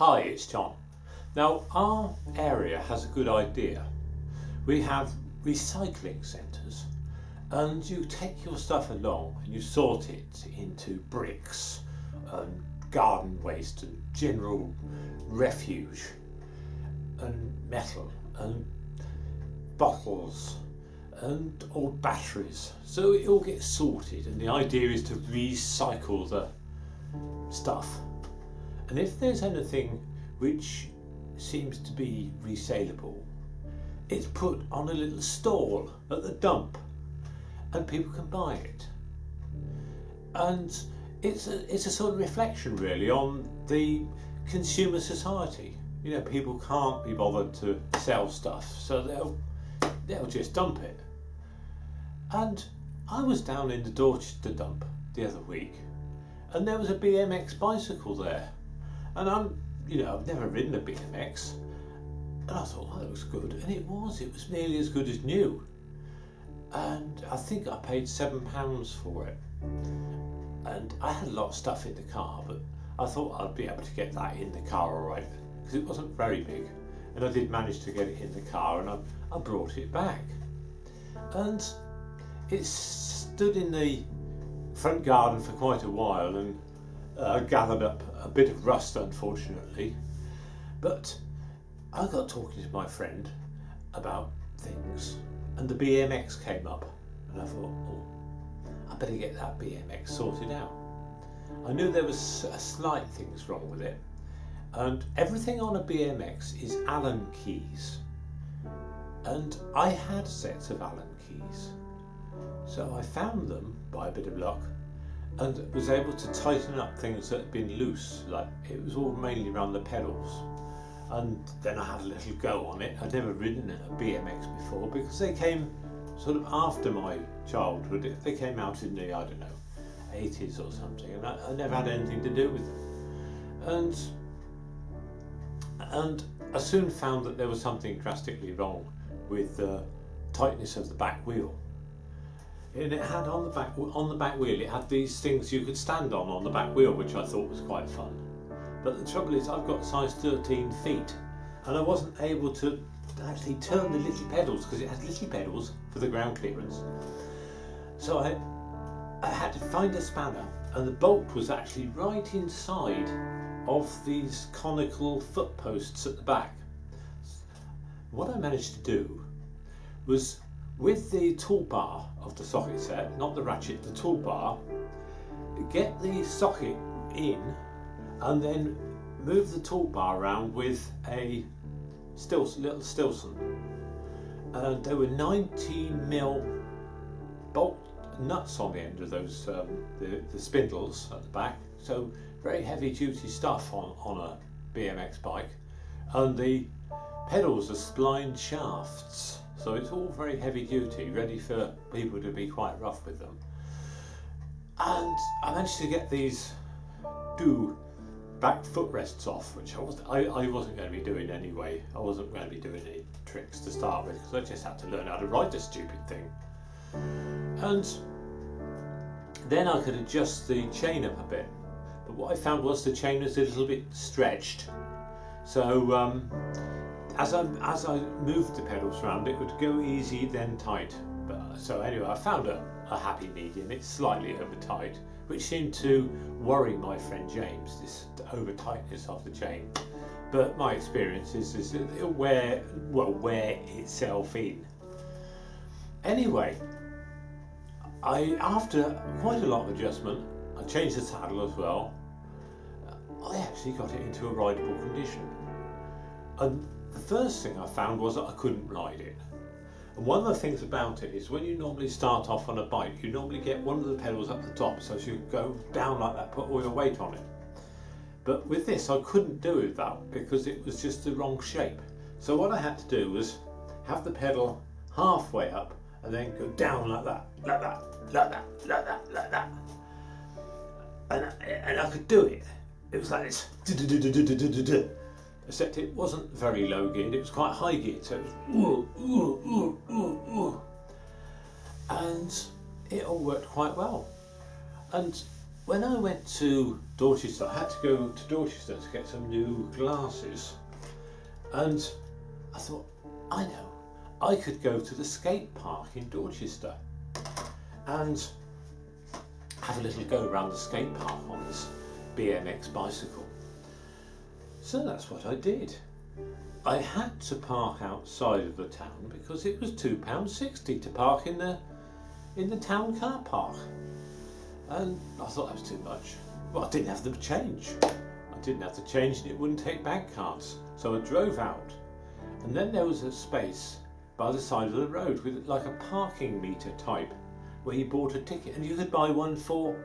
Hi, it's John. Now, our area has a good idea. We have recycling centres, and you take your stuff along and you sort it into bricks and garden waste and general refuge and metal and bottles and old batteries. So it all gets sorted, and the idea is to recycle the stuff. And if there's anything which seems to be resaleable, it's put on a little stall at the dump and people can buy it. And it's a sort of reflection really on the consumer society. You know, people can't be bothered to sell stuff, so they'll just dump it. And I was down in the Dorchester dump the other week, and there was a BMX bicycle there. And I've never ridden a BMX, and I thought, oh, that looks good, and it was nearly as good as new. And I think I paid £7 for it. And I had a lot of stuff in the car, but I thought I'd be able to get that in the car all right, because it wasn't very big. And I did manage to get it in the car, and I brought it back. And it stood in the front garden for quite a while, and gathered up a bit of rust, unfortunately. But I got talking to my friend about things, and the BMX came up, and I thought, oh, I better get that BMX sorted out. I knew there was slight things wrong with it, and everything on a BMX is Allen keys, and I had sets of Allen keys, so I found them by a bit of luck and was able to tighten up things that had been loose. Like, it was all mainly around the pedals, and then I had a little go on it. I'd never ridden a BMX before because they came sort of after my childhood. They came out in the, I don't know, 80s or something, and I never had anything to do with them. And I soon found that there was something drastically wrong with the tightness of the back wheel. And it had on the back wheel, it had these things you could stand on the back wheel, which I thought was quite fun. But the trouble is, I've got size 13 feet, and I wasn't able to actually turn the little pedals, because it had little pedals for the ground clearance. So I had to find a spanner, and the bolt was actually right inside of these conical foot posts at the back. What I managed to do was, with the toolbar of the socket set, not the ratchet, the toolbar, get the socket in and then move the toolbar around with a little Stilson. And there were 19mm bolt nuts on the end of those, the spindles at the back, so very heavy duty stuff on a BMX bike. And the pedals are splined shafts, so it's all very heavy duty, ready for people to be quite rough with them. And I managed to get these two back footrests off, which I wasn't going to be doing anyway. I wasn't going to be doing any tricks to start with, because I just had to learn how to ride this stupid thing. And then I could adjust the chain up a bit. But what I found was the chain was a little bit stretched. So as I moved the pedals around, it would go easy then tight. So anyway, I found a happy medium. It's slightly over tight, which seemed to worry my friend James, this over tightness of the chain. But my experience is it'll wear itself in. Anyway, after quite a lot of adjustment, I changed the saddle as well. I actually got it into a rideable condition. And the first thing I found was that I couldn't ride it. And one of the things about it is, when you normally start off on a bike, you normally get one of the pedals up the top, so as you go down like that, put all your weight on it. But with this, I couldn't do that because it was just the wrong shape. So what I had to do was have the pedal halfway up and then go down like that, like that, like that, like that, like that. And I could do it. It was like this. Except it wasn't very low geared, it was quite high geared, so it was and it all worked quite well. And when I went to Dorchester. I had to go to Dorchester to get some new glasses, and I thought, I know, I could go to the skate park in Dorchester and have a little go around the skate park on this BMX bicycle. So that's what I did. I had to park outside of the town because it was £2.60 to park in the town car park, and I thought that was too much. Well, I didn't have the change. I didn't have the change, and it wouldn't take bank cards. So I drove out, and then there was a space by the side of the road with like a parking meter type, where you bought a ticket, and you could buy one for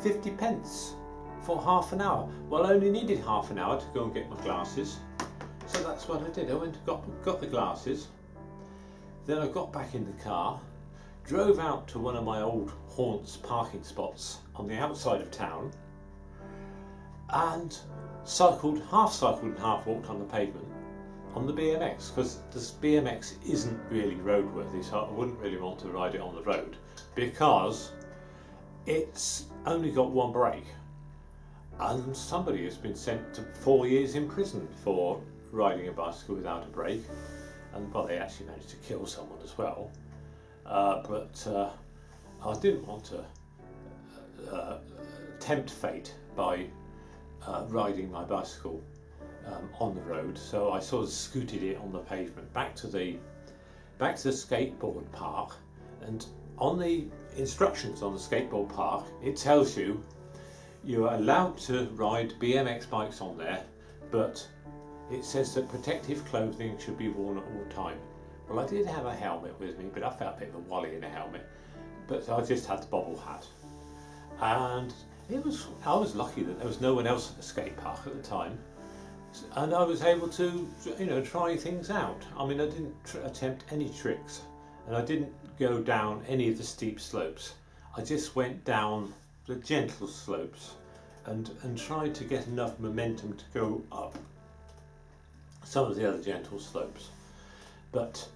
50 pence for half an hour. Well, I only needed half an hour to go and get my glasses. So that's what I did. I went and got the glasses. Then I got back in the car, drove out to one of my old haunts parking spots on the outside of town, and half cycled and half walked on the pavement on the BMX, because this BMX isn't really roadworthy, so I wouldn't really want to ride it on the road because it's only got one brake, and somebody has been sent to 4 years in prison for riding a bicycle without a brake, and well, they actually managed to kill someone as well, but I didn't want to tempt fate by riding my bicycle on the road, so I sort of scooted it on the pavement back to the skateboard park. And on the instructions on the skateboard park, it tells you are allowed to ride BMX bikes on there, but it says that protective clothing should be worn at all time. Well, I did have a helmet with me, but I felt a bit of a wally in a helmet, but I just had the bobble hat. And I was lucky that there was no one else at the skate park at the time, and I was able to, try things out. I mean, I didn't attempt any tricks, and I didn't go down any of the steep slopes. I just went down the gentle slopes and tried to get enough momentum to go up some of the other gentle slopes. But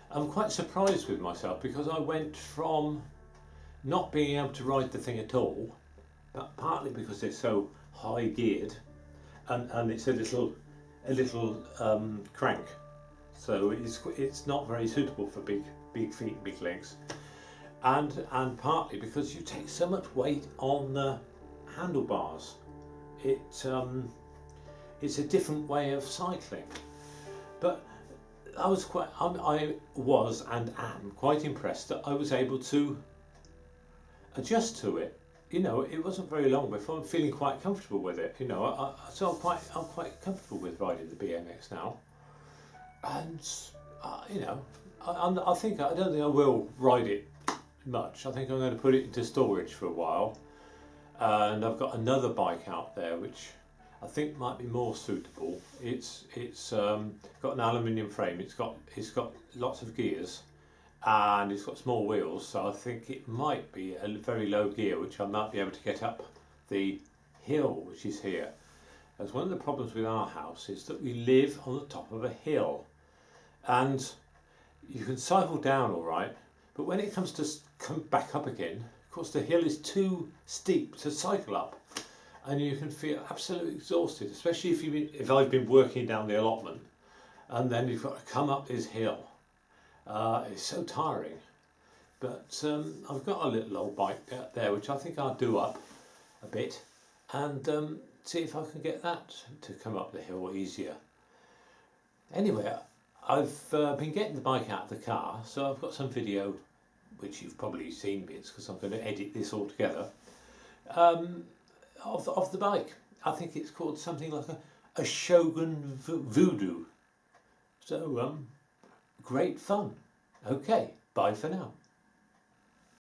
I'm quite surprised with myself, because I went from not being able to ride the thing at all, but partly because they're so high geared, and it's a little crank, so it's not very suitable for big feet and big legs, and partly because you take so much weight on the handlebars. It's a different way of cycling. But I was and am quite impressed that I was able to adjust to it. It wasn't very long before I'm feeling quite comfortable with it. So I'm quite comfortable with riding the BMX now, and I think I don't think I will ride it much. I think I'm going to put it into storage for a while, and I've got another bike out there which I think might be more suitable. It's got an aluminium frame. It's got lots of gears, and it's got small wheels, so I think it might be a very low gear, which I might be able to get up the hill which is here. As one of the problems with our house is that we live on the top of a hill, and you can cycle down all right, but when it comes to come back up again, of course the hill is too steep to cycle up, and you can feel absolutely exhausted, especially if I've been working down the allotment, and then you've got to come up this hill. It's so tiring. But I've got a little old bike out there which I think I'll do up a bit, and see if I can get that to come up the hill easier. Anyway, I've been getting the bike out of the car, so I've got some video which you've probably seen bits, because I'm going to edit this all together, of the bike. I think it's called something like a Shogun Voodoo. So great fun. Okay, bye for now.